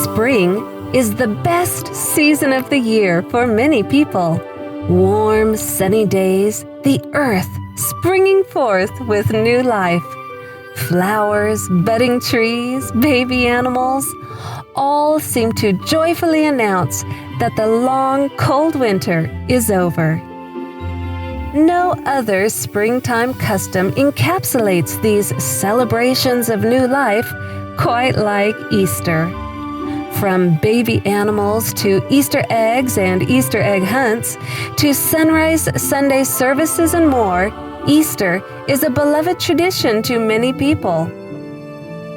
Spring is the best season of the year for many people. Warm, sunny days, the earth springing forth with new life. Flowers, budding trees, baby animals, all seem to joyfully announce that the long, cold winter is over. No other springtime custom encapsulates these celebrations of new life quite like Easter. From baby animals to Easter eggs and Easter egg hunts, to sunrise Sunday services and more, Easter is a beloved tradition to many people.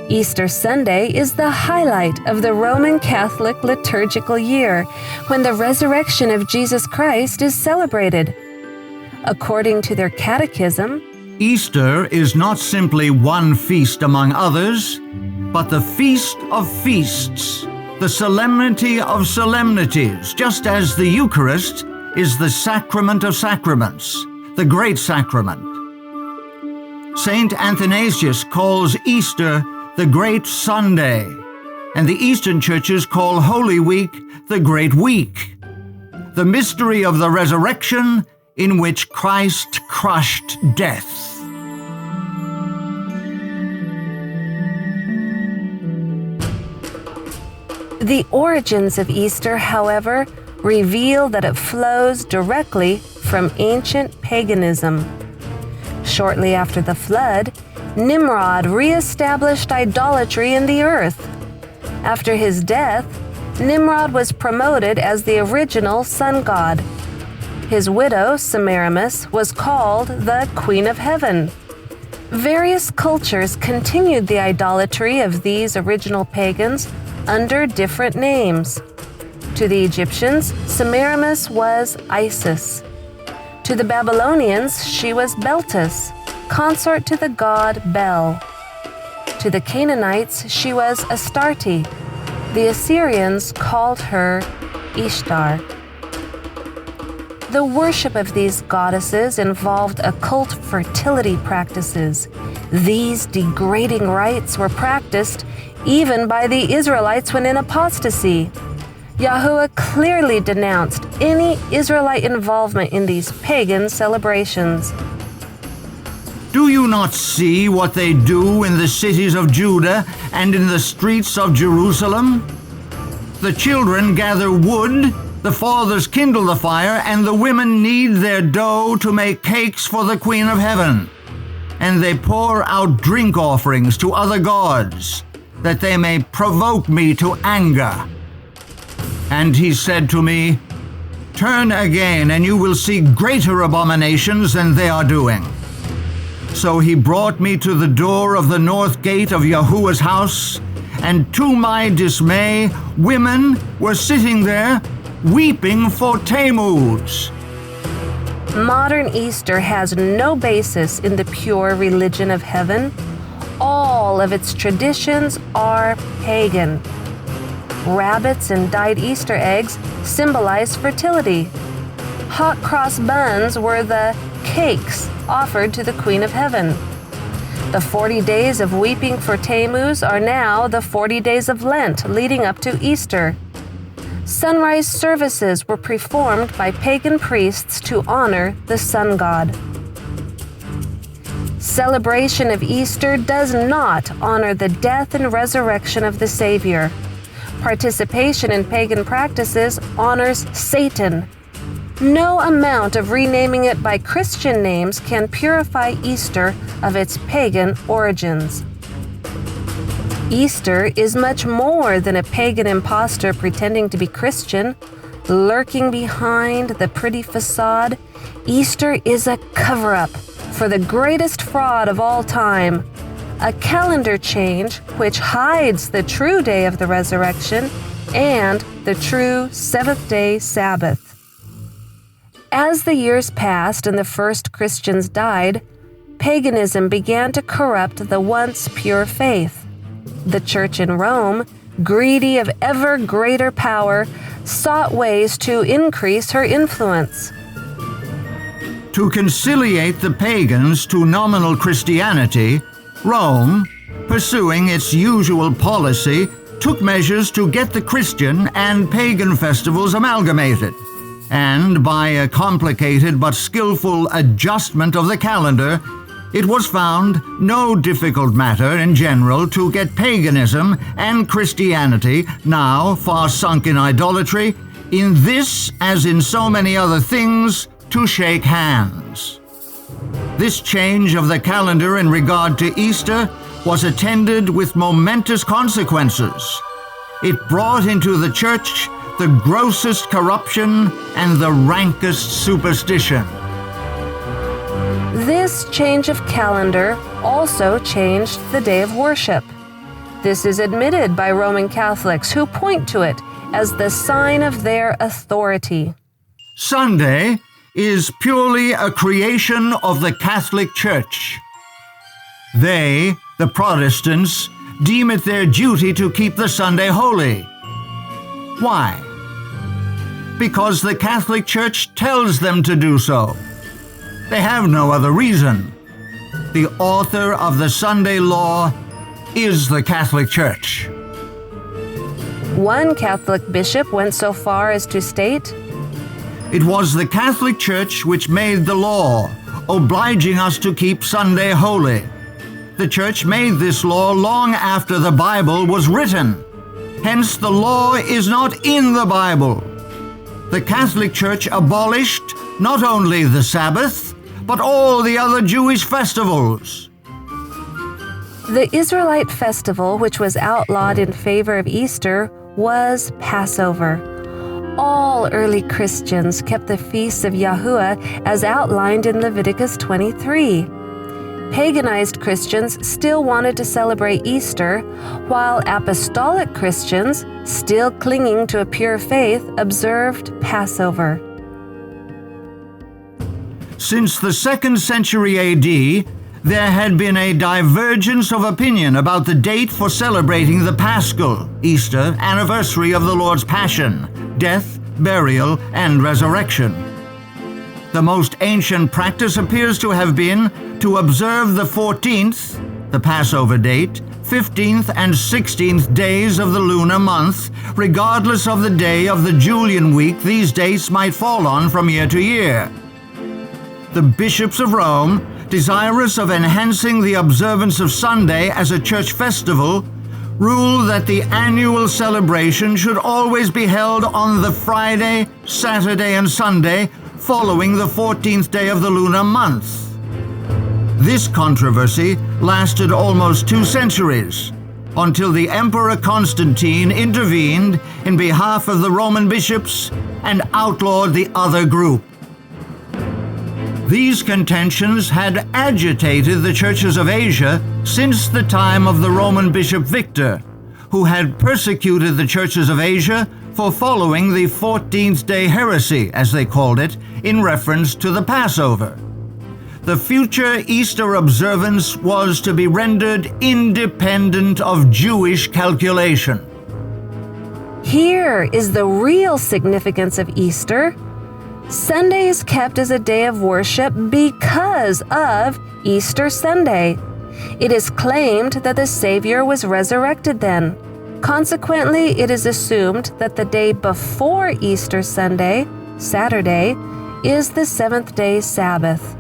Easter Sunday is the highlight of the Roman Catholic liturgical year, when the resurrection of Jesus Christ is celebrated. According to their catechism, Easter is not simply one feast among others, but the feast of feasts, the solemnity of solemnities, just as the Eucharist is the sacrament of sacraments, the great sacrament. Saint Athanasius calls Easter the Great Sunday, and the Eastern churches call Holy Week the Great Week, the mystery of the resurrection in which Christ crushed death. The origins of Easter, however, reveal that it flows directly from ancient paganism. Shortly after the flood, Nimrod re-established idolatry in the earth. After his death, Nimrod was promoted as the original sun god. His widow, Semiramis, was called the Queen of Heaven. Various cultures continued the idolatry of these original pagans under different names. To the Egyptians, Semiramis was Isis. To the Babylonians, she was Beltis, consort to the god Bel. To the Canaanites, she was Astarte. The Assyrians called her Ishtar. The worship of these goddesses involved occult fertility practices. These degrading rites were practiced even by the Israelites when in apostasy. Yahuwah clearly denounced any Israelite involvement in these pagan celebrations. Do you not see what they do in the cities of Judah and in the streets of Jerusalem? The children gather wood, the fathers kindle the fire, and the women knead their dough to make cakes for the Queen of Heaven. And they pour out drink offerings to other gods, that they may provoke me to anger. And he said to me, Turn again, and you will see greater abominations than they are doing. So he brought me to the door of the north gate of Yahuwah's house, and to my dismay, women were sitting there, weeping for Tammuz. Modern Easter has no basis in the pure religion of heaven. All of its traditions are pagan. Rabbits and dyed Easter eggs symbolize fertility. Hot cross buns were the cakes offered to the Queen of Heaven. The 40 days of weeping for Tammuz are now the 40 days of Lent leading up to Easter. Sunrise services were performed by pagan priests to honor the sun god. Celebration of Easter does not honor the death and resurrection of the Savior. Participation in pagan practices honors Satan. No amount of renaming it by Christian names can purify Easter of its pagan origins. Easter is much more than a pagan impostor pretending to be Christian, lurking behind the pretty facade. Easter is a cover-up for the greatest fraud of all time, a calendar change which hides the true day of the resurrection and the true seventh-day Sabbath. As the years passed and the first Christians died, paganism began to corrupt the once pure faith. The Church in Rome, greedy of ever greater power, sought ways to increase her influence. To conciliate the pagans to nominal Christianity, Rome, pursuing its usual policy, took measures to get the Christian and pagan festivals amalgamated, and by a complicated but skillful adjustment of the calendar, it was found no difficult matter in general to get paganism and Christianity, now far sunk in idolatry, in this as in so many other things, to shake hands. This change of the calendar in regard to Easter was attended with momentous consequences. It brought into the church the grossest corruption and the rankest superstition. This change of calendar also changed the day of worship. This is admitted by Roman Catholics who point to it as the sign of their authority. Sunday is purely a creation of the Catholic Church. They, the Protestants, deem it their duty to keep the Sunday holy. Why? Because the Catholic Church tells them to do so. They have no other reason. The author of the Sunday law is the Catholic Church. One Catholic bishop went so far as to state, "It was the Catholic Church which made the law, obliging us to keep Sunday holy. The Church made this law long after the Bible was written. Hence the law is not in the Bible. The Catholic Church abolished not only the Sabbath, but all the other Jewish festivals." The Israelite festival, which was outlawed in favor of Easter, was Passover. All early Christians kept the feasts of Yahuwah as outlined in Leviticus 23. Paganized Christians still wanted to celebrate Easter, while Apostolic Christians, still clinging to a pure faith, observed Passover. Since the 2nd century AD, there had been a divergence of opinion about the date for celebrating the Paschal, Easter, anniversary of the Lord's Passion, death, burial, and resurrection. The most ancient practice appears to have been to observe the 14th, the Passover date, 15th and 16th days of the lunar month, regardless of the day of the Julian week these dates might fall on from year to year. The bishops of Rome, desirous of enhancing the observance of Sunday as a church festival, ruled that the annual celebration should always be held on the Friday, Saturday, and Sunday following the 14th day of the lunar month. This controversy lasted almost 2 centuries, until the Emperor Constantine intervened in behalf of the Roman bishops and outlawed the other group. These contentions had agitated the churches of Asia since the time of the Roman Bishop Victor, who had persecuted the churches of Asia for following the 14th day heresy, as they called it, in reference to the Passover. The future Easter observance was to be rendered independent of Jewish calculation. Here is the real significance of Easter. Sunday is kept as a day of worship because of Easter Sunday. It is claimed that the Savior was resurrected then. Consequently, it is assumed that the day before Easter Sunday, Saturday, is the 7th-day Sabbath.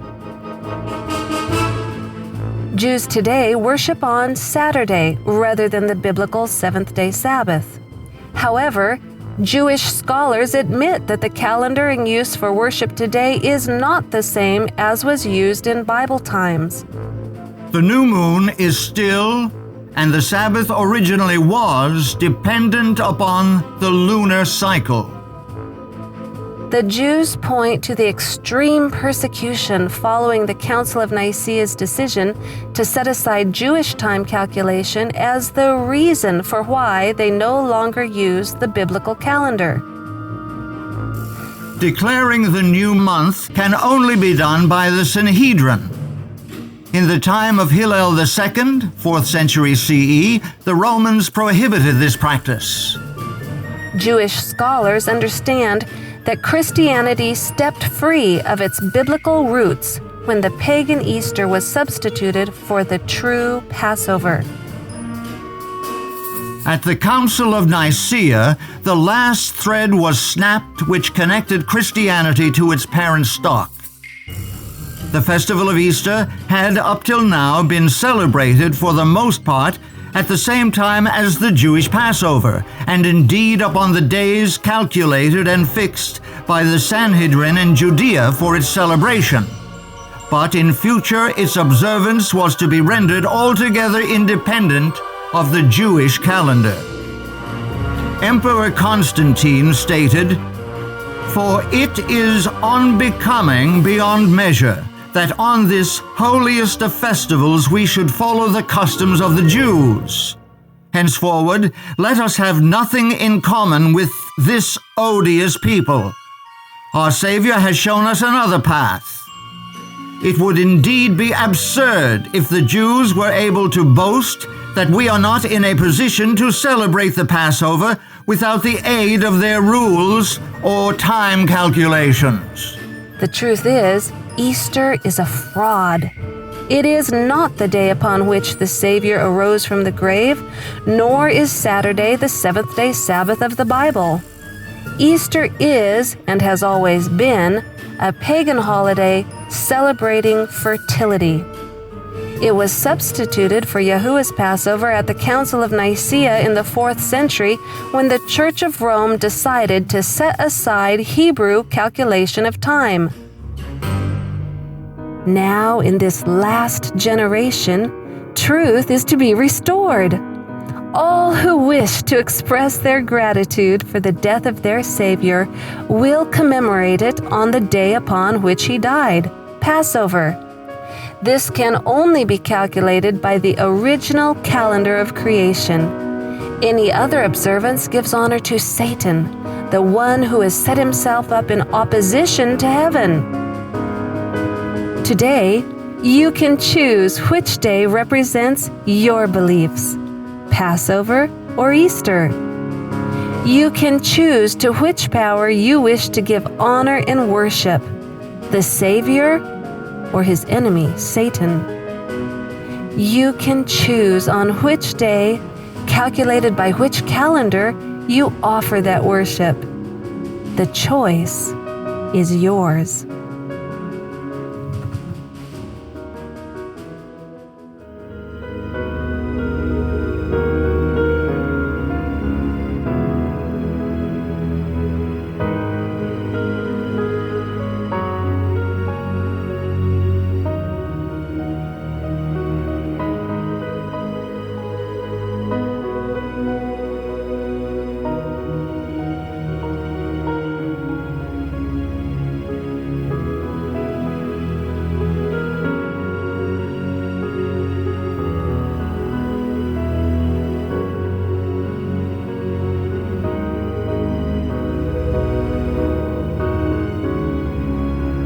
Jews today worship on Saturday rather than the biblical 7th-day Sabbath. However, Jewish scholars admit that the calendar in use for worship today is not the same as was used in Bible times. The new moon is still, and the Sabbath originally was, dependent upon the lunar cycle. The Jews point to the extreme persecution following the Council of Nicaea's decision to set aside Jewish time calculation as the reason for why they no longer use the biblical calendar. Declaring the new month can only be done by the Sanhedrin. In the time of Hillel II, 4th century CE, the Romans prohibited this practice. Jewish scholars understand that Christianity stepped free of its biblical roots when the pagan Easter was substituted for the true Passover. At the Council of Nicaea, the last thread was snapped which connected Christianity to its parent stock. The festival of Easter had up till now been celebrated for the most part at the same time as the Jewish Passover, and indeed upon the days calculated and fixed by the Sanhedrin in Judea for its celebration. But in future its observance was to be rendered altogether independent of the Jewish calendar. Emperor Constantine stated, "For it is unbecoming beyond measure that on this holiest of festivals we should follow the customs of the Jews. Henceforward, let us have nothing in common with this odious people. Our Savior has shown us another path. It would indeed be absurd if the Jews were able to boast that we are not in a position to celebrate the Passover without the aid of their rules or time calculations." The truth is, Easter is a fraud. It is not the day upon which the Savior arose from the grave, nor is Saturday the seventh-day Sabbath of the Bible. Easter is, and has always been, a pagan holiday celebrating fertility. It was substituted for Yahuwah's Passover at the Council of Nicaea in the 4th century when the Church of Rome decided to set aside Hebrew calculation of time. Now, in this last generation, truth is to be restored. All who wish to express their gratitude for the death of their Savior will commemorate it on the day upon which he died, Passover. This can only be calculated by the original calendar of creation. Any other observance gives honor to Satan, the one who has set himself up in opposition to heaven. Today, you can choose which day represents your beliefs, Passover or Easter. You can choose to which power you wish to give honor and worship, the Savior or his enemy, Satan. You can choose on which day, calculated by which calendar, you offer that worship. The choice is yours.